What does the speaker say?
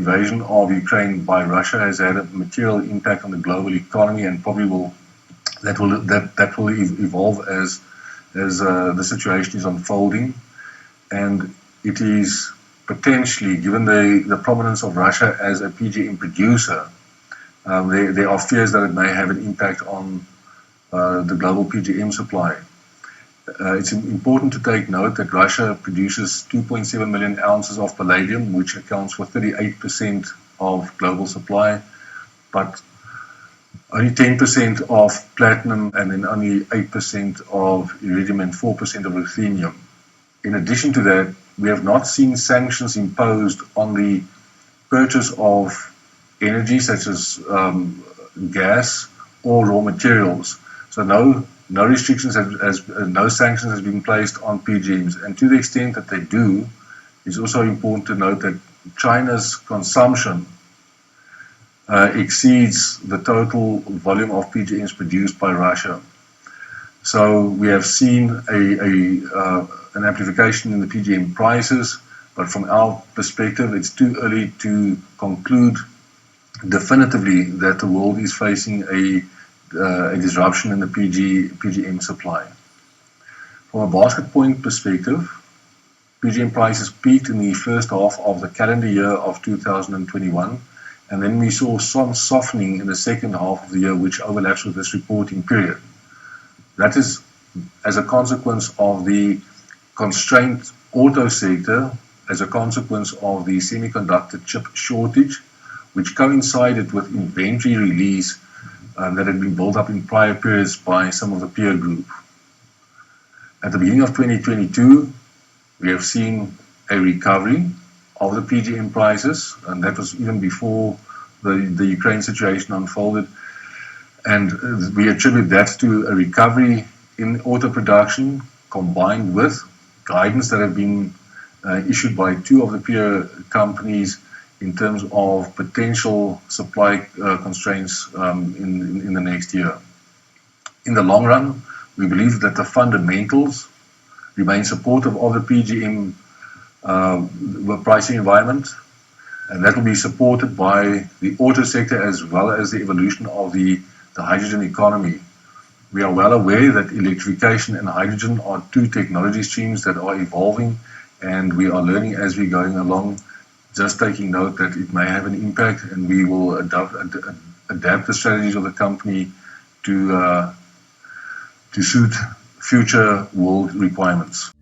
invasion of Ukraine by Russia has had a material impact on the global economy, and probably will evolve as the situation is unfolding. And it is potentially, given the prominence of Russia as a PGM producer, there are fears that it may have an impact on the global PGM supply. It's important to take note that Russia produces 2.7 million ounces of palladium, which accounts for 38% of global supply, but only 10% of platinum, and then only 8% of iridium and 4% of ruthenium. In addition to that, we have not seen sanctions imposed on the purchase of energy such as gas or raw materials. So no restrictions, no sanctions has been placed on PGMs, and to the extent that they do, it's also important to note that China's consumption exceeds the total volume of PGMs produced by Russia. So we have seen an amplification in the PGM prices, but from our perspective, it's too early to conclude definitively that the world is facing a disruption in the PGM supply. From a basket point perspective, PGM prices peaked in the first half of the calendar year of 2021, and then we saw some softening in the second half of the year, which overlaps with this reporting period. That is as a consequence of the constrained auto sector, as a consequence of the semiconductor chip shortage, which coincided with inventory release that had been built up in prior periods by some of the peer group. At the beginning of 2022, we have seen a recovery of the PGM prices, and that was even before the Ukraine situation unfolded. And we attribute that to a recovery in auto production, combined with guidance that have been issued by two of the peer companies in terms of potential supply constraints in the next year. In the long run, we believe that the fundamentals remain supportive of the PGM pricing environment, and that will be supported by the auto sector as well as the evolution of the hydrogen economy. We are well aware that electrification and hydrogen are two technology streams that are evolving, and we are learning as we're going along, just taking note that it may have an impact, and we will adapt the strategies of the company to suit future world requirements.